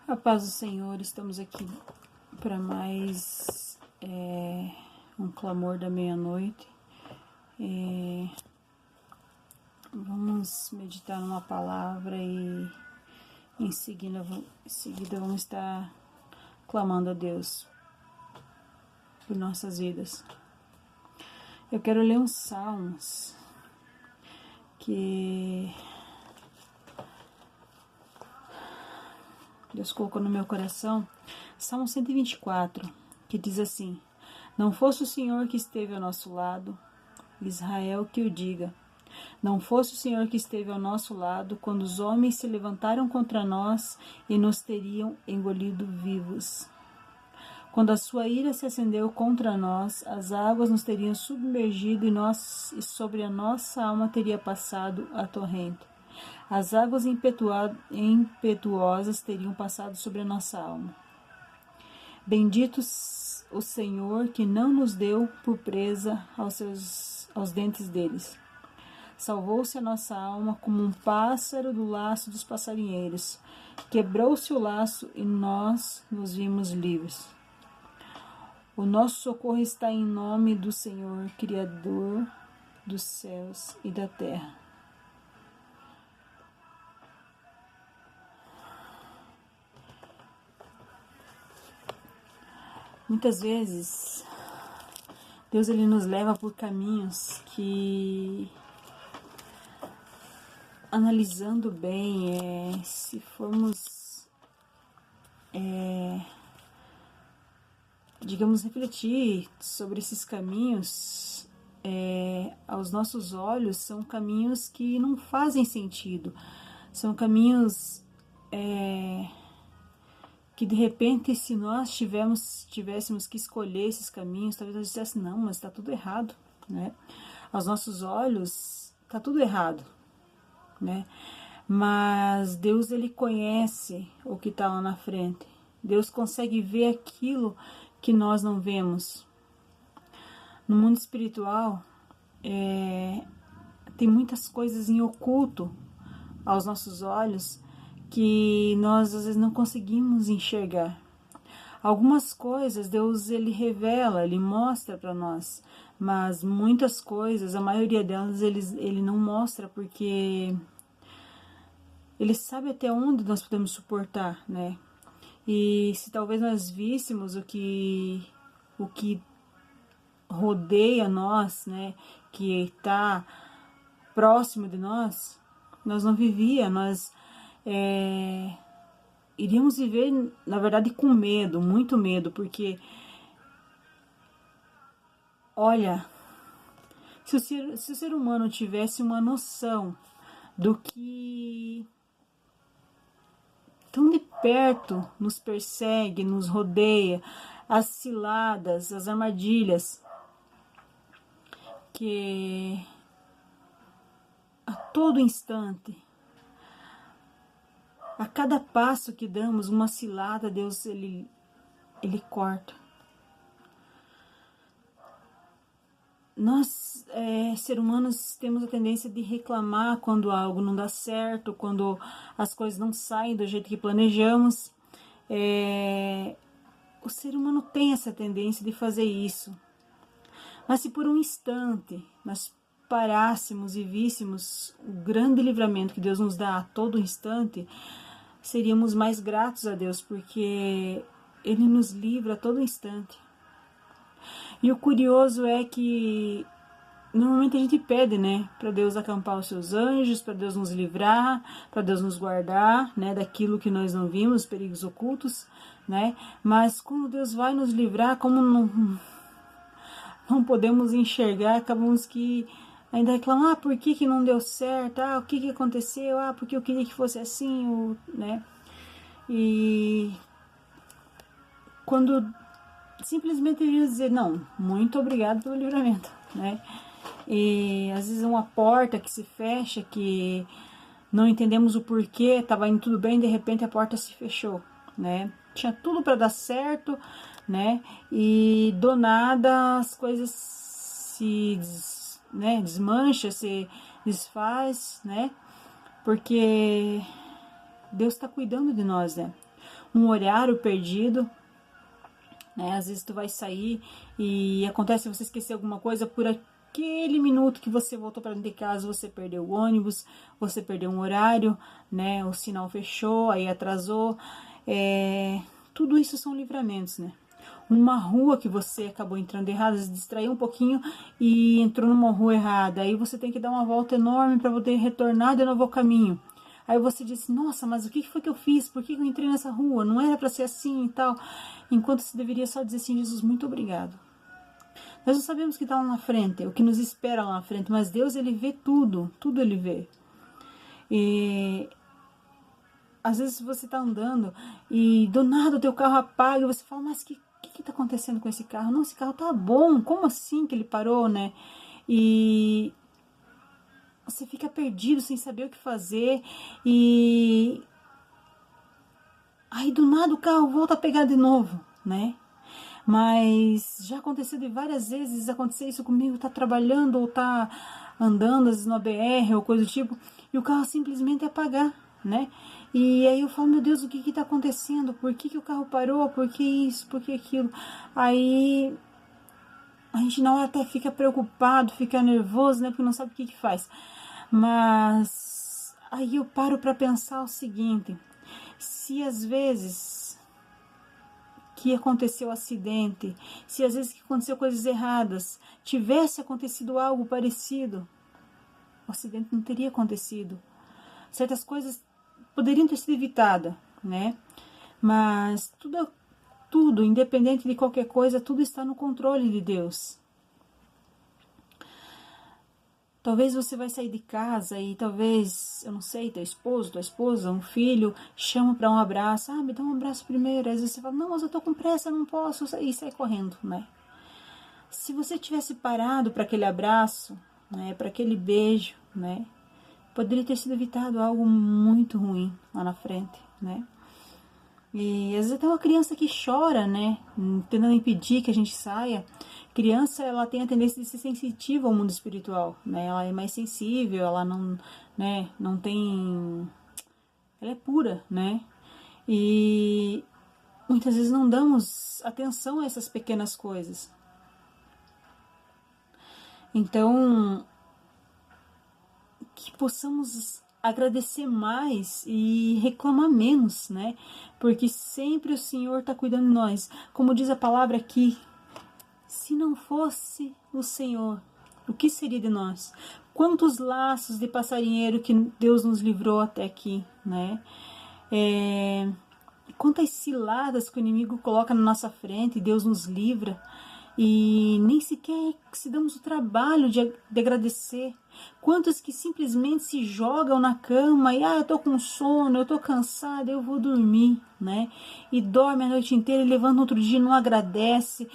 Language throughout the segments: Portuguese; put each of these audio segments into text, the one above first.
A paz do Senhor, estamos aqui para mais um clamor da meia-noite. Vamos meditar numa palavra e em seguida vamos estar clamando a Deus por nossas vidas. Eu quero ler uns salmos que Deus colocou no meu coração. Salmo 124, que diz assim: Não fosse o Senhor que esteve ao nosso lado, Israel que o diga. Não fosse o Senhor que esteve ao nosso lado, quando os homens se levantaram contra nós e nos teriam engolido vivos. Quando a sua ira se acendeu contra nós, as águas nos teriam submergido e sobre a nossa alma teria passado a torrente. As águas impetuosas teriam passado sobre a nossa alma. Bendito o Senhor que não nos deu por presa aos dentes deles. Salvou-se a nossa alma como um pássaro do laço dos passarinheiros. Quebrou-se o laço e nós nos vimos livres. O nosso socorro está em nome do Senhor, Criador dos céus e da terra. Muitas vezes, Deus ele nos leva por caminhos que, analisando bem, se formos, digamos, refletir sobre esses caminhos, aos nossos olhos, são caminhos que não fazem sentido. São caminhos que de repente, se nós tivéssemos que escolher esses caminhos, talvez nós disséssemos, não, mas está tudo errado, né? Aos nossos olhos, está tudo errado, né? Mas Deus, ele conhece o que está lá na frente. Deus consegue ver aquilo que nós não vemos. No mundo espiritual, tem muitas coisas em oculto aos nossos olhos que nós às vezes não conseguimos enxergar. Algumas coisas Deus ele revela, ele mostra para nós, mas muitas coisas, a maioria delas ele não mostra, porque ele sabe até onde nós podemos suportar, né? E se talvez nós víssemos o que rodeia nós, né, que está próximo de nós não nós iríamos viver, na verdade, com medo, muito medo, porque, olha, se o ser humano tivesse uma noção do que tão de perto nos persegue, nos rodeia, as ciladas, as armadilhas, que a todo instante, a cada passo que damos, uma cilada, Deus, ele corta. Nós, seres humanos, temos a tendência de reclamar quando algo não dá certo, quando as coisas não saem do jeito que planejamos. O ser humano tem essa tendência de fazer isso. Mas se por um instante nós parássemos e víssemos o grande livramento que Deus nos dá a todo instante, seríamos mais gratos a Deus, porque Ele nos livra a todo instante. E o curioso é que normalmente a gente pede, né, para Deus acampar os seus anjos, para Deus nos livrar, para Deus nos guardar, né, daquilo que nós não vimos, perigos ocultos, né? Mas quando Deus vai nos livrar, como não podemos enxergar, acabamos que ainda reclamar, por que não deu certo, o que aconteceu, porque eu queria que fosse assim, né? E quando simplesmente eu ia dizer, não, muito obrigado pelo livramento, né? E às vezes uma porta que se fecha, que não entendemos o porquê, estava indo tudo bem, de repente a porta se fechou, né? Tinha tudo para dar certo, né? E do nada as coisas se desmancha, se desfaz, né? Porque Deus está cuidando de nós, né? um horário perdido, né? Às vezes tu vai sair e acontece você esquecer alguma coisa por aquele minuto que você voltou para dentro de casa, você perdeu o ônibus, você perdeu um horário, né? O sinal fechou, aí atrasou. Tudo isso são livramentos, né? Uma rua que você acabou entrando errada, se distraiu um pouquinho e entrou numa rua errada. Aí você tem que dar uma volta enorme para poder retornar de novo ao caminho. Aí você diz, nossa, mas o que foi que eu fiz? Por que eu entrei nessa rua? Não era para ser assim e tal. Enquanto você deveria só dizer assim, Jesus, muito obrigado. Nós não sabemos o que está lá na frente, o que nos espera lá na frente, mas Deus, Ele vê tudo, tudo Ele vê. E às vezes você está andando e do nada o teu carro apaga e você fala, mas que está acontecendo com esse carro? Não, esse carro tá bom, como assim que ele parou, né? E você fica perdido sem saber o que fazer e aí do nada o carro volta a pegar de novo, né? Mas já aconteceu de várias vezes acontecer isso comigo, tá trabalhando ou tá andando às vezes no ABR ou coisa do tipo, e o carro simplesmente apagar, né? E aí eu falo, meu Deus, o que tá acontecendo? Por que o carro parou? Por que isso? Por que aquilo? Aí a gente na hora até fica preocupado, fica nervoso, né? Porque não sabe o que faz. Mas aí eu paro para pensar o seguinte, se às vezes que aconteceu o acidente, se às vezes que aconteceu coisas erradas, tivesse acontecido algo parecido, o acidente não teria acontecido. Certas coisas poderiam ter sido evitadas, né? Mas tudo, independente de qualquer coisa, tudo está no controle de Deus. Talvez você vai sair de casa e talvez, eu não sei, teu esposo, tua esposa, um filho, chama para um abraço. Ah, me dá um abraço primeiro. Às vezes você fala, não, mas eu tô com pressa, não posso. E sai correndo, né? Se você tivesse parado para aquele abraço, né, para aquele beijo, né, poderia ter sido evitado algo muito ruim lá na frente, né? E às vezes até uma criança que chora, né, tentando impedir que a gente saia. Criança, ela tem a tendência de ser sensitiva ao mundo espiritual, né? Ela é mais sensível, ela não, né, não tem, ela é pura, né? E muitas vezes não damos atenção a essas pequenas coisas. Então, que possamos agradecer mais e reclamar menos, né? Porque sempre o Senhor está cuidando de nós. Como diz a palavra aqui, se não fosse o Senhor, o que seria de nós? Quantos laços de passarinheiro que Deus nos livrou até aqui, né? Quantas ciladas que o inimigo coloca na nossa frente e Deus nos livra. E nem sequer se damos o trabalho de agradecer. Quantos que simplesmente se jogam na cama e eu tô com sono, eu tô cansada, eu vou dormir, né? E dorme a noite inteira e levanta no outro dia e não agradece.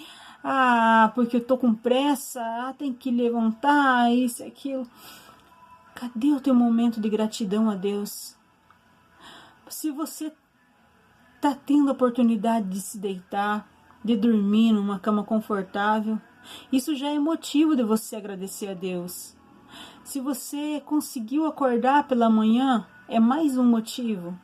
Porque eu tô com pressa, tem que levantar, isso e aquilo. Cadê o teu momento de gratidão a Deus? Se você tá tendo a oportunidade de se deitar, de dormir numa cama confortável, isso já é motivo de você agradecer a Deus. Se você conseguiu acordar pela manhã, é mais um motivo.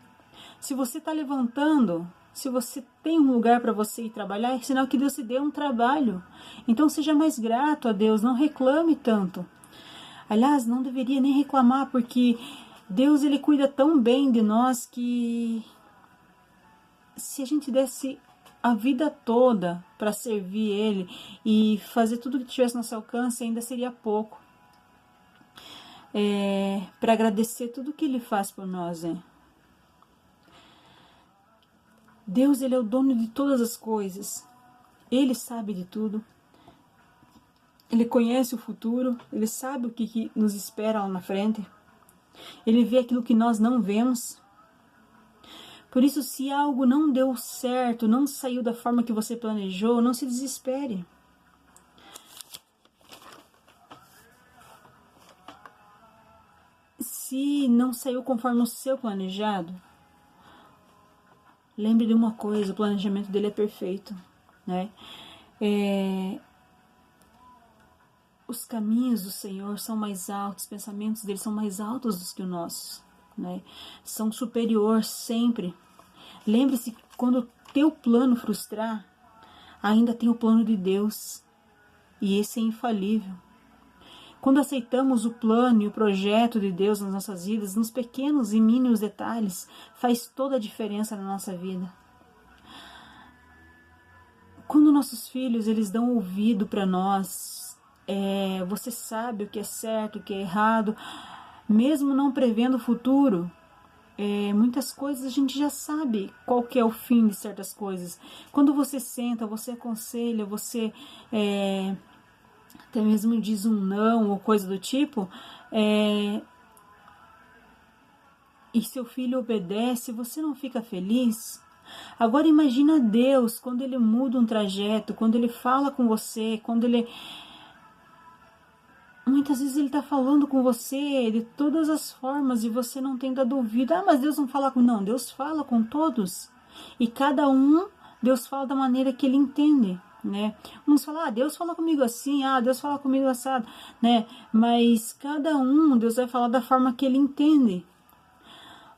Se você está levantando, se você tem um lugar para você ir trabalhar, é sinal que Deus te deu um trabalho. Então seja mais grato a Deus, não reclame tanto. Aliás, não deveria nem reclamar, porque Deus, Ele cuida tão bem de nós que se a gente desse a vida toda para servir Ele e fazer tudo que tivesse no nosso alcance, ainda seria pouco. Para agradecer tudo que Ele faz por nós, né? Deus, Ele é o dono de todas as coisas. Ele sabe de tudo. Ele conhece o futuro. Ele sabe o que nos espera lá na frente. Ele vê aquilo que nós não vemos. Por isso, se algo não deu certo, não saiu da forma que você planejou, não se desespere. Se não saiu conforme o seu planejado, lembre de uma coisa, o planejamento dele é perfeito, né? Os caminhos do Senhor são mais altos, os pensamentos dele são mais altos do que os nossos, né? São superiores sempre. Lembre-se que quando o teu plano frustrar, ainda tem o plano de Deus. E esse é infalível. Quando aceitamos o plano e o projeto de Deus nas nossas vidas, nos pequenos e mínimos detalhes, faz toda a diferença na nossa vida. Quando nossos filhos eles dão ouvido para nós, você sabe o que é certo, o que é errado, mesmo não prevendo o futuro, muitas coisas a gente já sabe qual que é o fim de certas coisas. Quando você senta, você aconselha, você até mesmo diz um não ou coisa do tipo, e seu filho obedece, você não fica feliz? Agora imagina Deus, quando Ele muda um trajeto, quando Ele fala com você, quando Ele... Muitas vezes Ele está falando com você de todas as formas e você não tem dado ouvido. Ah, mas Deus não fala com... Não, Deus fala com todos. E cada um, Deus fala da maneira que Ele entende, né? Uns falam, Deus fala comigo assim, Deus fala comigo assado, né? Mas cada um, Deus vai falar da forma que Ele entende.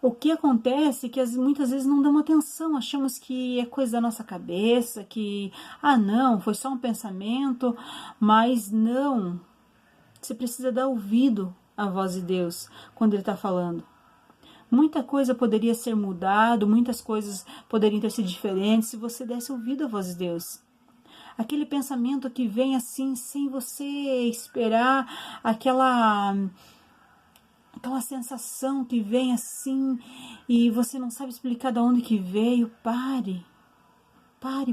O que acontece é que muitas vezes não damos atenção, achamos que é coisa da nossa cabeça, que, não, foi só um pensamento, mas não. Você precisa dar ouvido à voz de Deus quando Ele está falando. Muita coisa poderia ser mudado, muitas coisas poderiam ter sido diferentes se você desse ouvido à voz de Deus. Aquele pensamento que vem assim, sem você esperar, aquela sensação que vem assim e você não sabe explicar de onde que veio, pare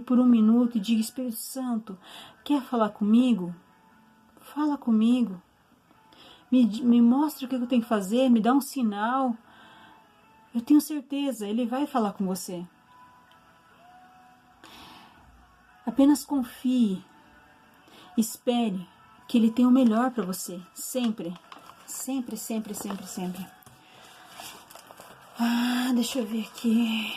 por um minuto e diga, Espírito Santo, quer falar comigo? Fala comigo, me mostra o que eu tenho que fazer, me dá um sinal. Eu tenho certeza, Ele vai falar com você. Apenas confie, espere que Ele tem o melhor para você, sempre. Sempre, sempre, sempre, sempre. Deixa eu ver aqui.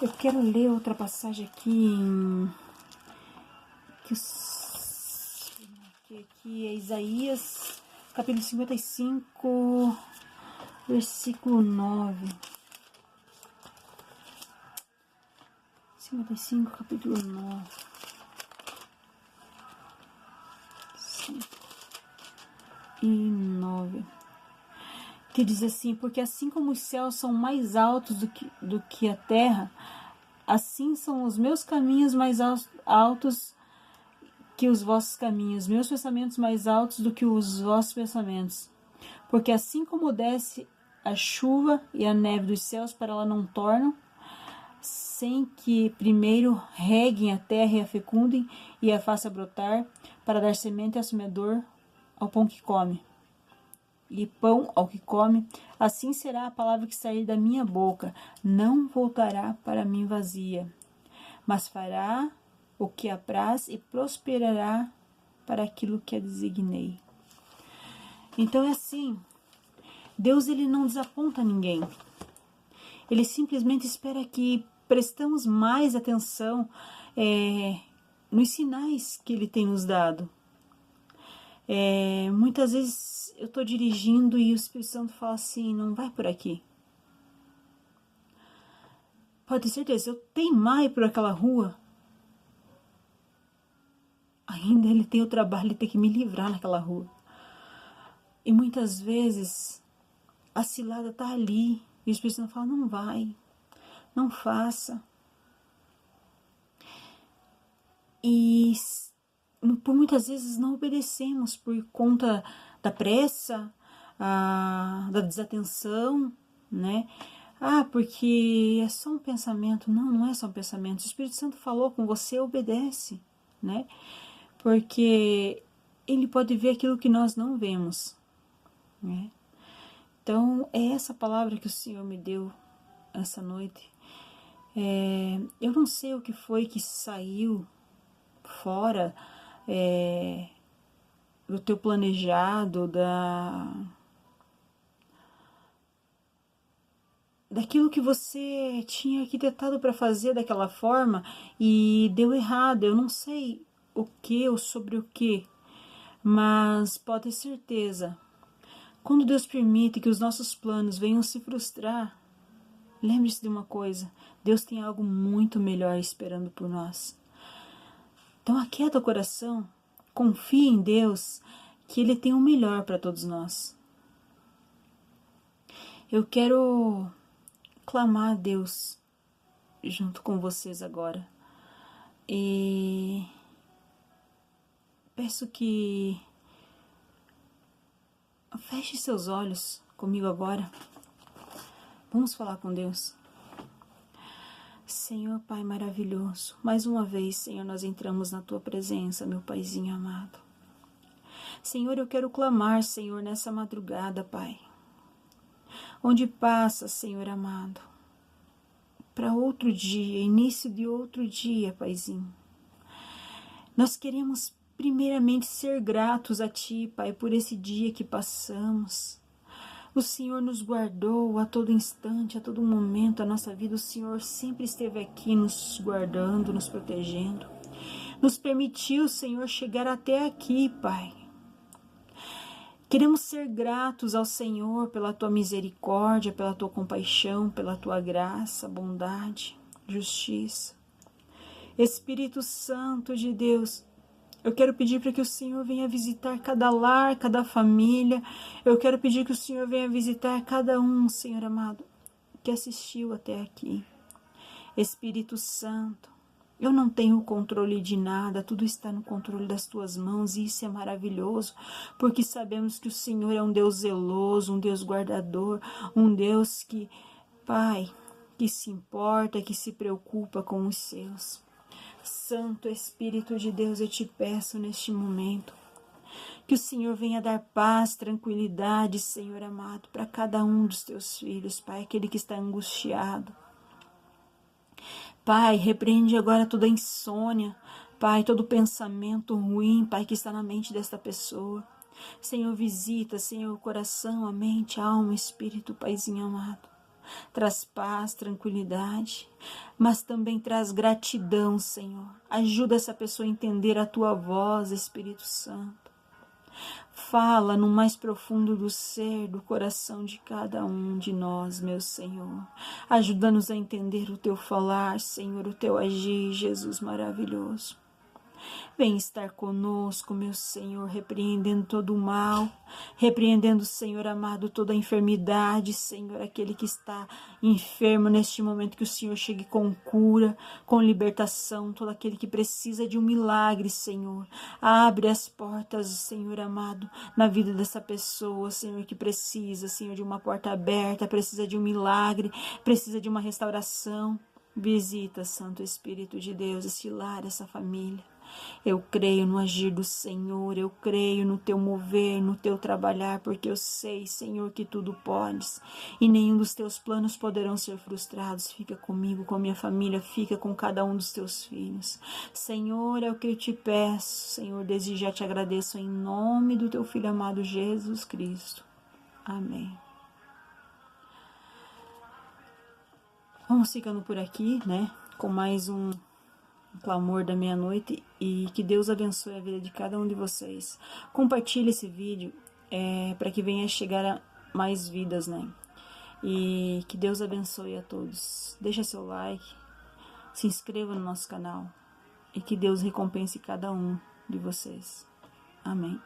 Eu quero ler outra passagem aqui. Que é Isaías, capítulo 55, versículo 9. 55, capítulo 9. E 9, que diz assim, porque assim como os céus são mais altos do que a terra, assim são os meus caminhos mais altos que os vossos caminhos, meus pensamentos mais altos do que os vossos pensamentos. Porque assim como desce a chuva e a neve dos céus para ela não tornam, sem que primeiro reguem a terra e a fecundem e a faça brotar, para dar semente ao semeador, ao pão que come, e pão ao que come, assim será a palavra que sair da minha boca, não voltará para mim vazia, mas fará o que apraz e prosperará para aquilo que a designei. Então é assim, Deus ele não desaponta ninguém, Ele simplesmente espera que prestamos mais atenção nos sinais que Ele tem nos dado. Muitas vezes eu estou dirigindo e o Espírito Santo fala assim, não vai por aqui. Pode ter certeza, se eu teimar ir por aquela rua, ainda Ele tem o trabalho de ter que me livrar naquela rua. E muitas vezes a cilada está ali e o Espírito Santo fala, não vai, não faça. E por muitas vezes não obedecemos por conta da pressa, da desatenção, né? Porque é só um pensamento. Não, não é só um pensamento. O Espírito Santo falou com você, obedece, né? Porque Ele pode ver aquilo que nós não vemos, né? Então, é essa palavra que o Senhor me deu essa noite. Eu não sei o que foi que saiu fora do teu planejado, daquilo que você tinha arquitetado para fazer daquela forma e deu errado. Eu não sei o que ou sobre o que, mas pode ter certeza, Quando Deus permite que os nossos planos venham se frustrar, lembre-se de uma coisa: Deus tem algo muito melhor esperando por nós. Então aquieta o coração, confie em Deus, que Ele tem o melhor para todos nós. Eu quero clamar a Deus junto com vocês agora. E peço que feche seus olhos comigo agora. Vamos falar com Deus. Senhor Pai maravilhoso, mais uma vez, Senhor, nós entramos na Tua presença, meu Paizinho amado. Senhor, eu quero clamar, Senhor, nessa madrugada, Pai. Onde passa, Senhor amado, para outro dia, início de outro dia, Paizinho. Nós queremos primeiramente ser gratos a Ti, Pai, por esse dia que passamos. O Senhor nos guardou a todo instante, a todo momento da nossa vida. O Senhor sempre esteve aqui nos guardando, nos protegendo. Nos permitiu, Senhor, chegar até aqui, Pai. Queremos ser gratos ao Senhor pela Tua misericórdia, pela Tua compaixão, pela Tua graça, bondade, justiça. Espírito Santo de Deus, eu quero pedir para que o Senhor venha visitar cada lar, cada família. Eu quero pedir que o Senhor venha visitar cada um, Senhor amado, que assistiu até aqui. Espírito Santo, eu não tenho controle de nada, tudo está no controle das Tuas mãos e isso é maravilhoso, porque sabemos que o Senhor é um Deus zeloso, um Deus guardador, um Deus que, Pai, que se importa, que se preocupa com os seus. Santo Espírito de Deus, eu te peço neste momento que o Senhor venha dar paz, tranquilidade, Senhor amado, para cada um dos Teus filhos, Pai, aquele que está angustiado. Pai, repreende agora toda insônia, Pai, todo pensamento ruim, Pai, que está na mente desta pessoa. Senhor, visita, Senhor, o coração, a mente, a alma, o espírito, Paizinho amado. Traz paz, tranquilidade, mas também traz gratidão, Senhor. Ajuda essa pessoa a entender a Tua voz, Espírito Santo. Fala no mais profundo do ser, do coração de cada um de nós, meu Senhor. Ajuda-nos a entender o Teu falar, Senhor, o Teu agir, Jesus maravilhoso. Vem estar conosco, meu Senhor, repreendendo todo o mal, repreendendo, Senhor amado, toda a enfermidade, Senhor, aquele que está enfermo neste momento, que o Senhor chegue com cura, com libertação, todo aquele que precisa de um milagre, Senhor. Abre as portas, Senhor amado, na vida dessa pessoa, Senhor, que precisa, Senhor, de uma porta aberta, precisa de um milagre, precisa de uma restauração. Visita, Santo Espírito de Deus, esse lar, essa família. Eu creio no agir do Senhor, eu creio no Teu mover, no Teu trabalhar, porque eu sei, Senhor, que tudo podes e nenhum dos Teus planos poderão ser frustrados. Fica comigo, com a minha família, fica com cada um dos Teus filhos. Senhor, é o que eu te peço, Senhor, desde já te agradeço em nome do Teu Filho amado Jesus Cristo. Amém. Vamos ficando por aqui, né, com mais um clamor da meia-noite, e que Deus abençoe a vida de cada um de vocês. Compartilhe esse vídeo para que venha chegar a mais vidas, né? E que Deus abençoe a todos. Deixa seu like, se inscreva no nosso canal e que Deus recompense cada um de vocês. Amém.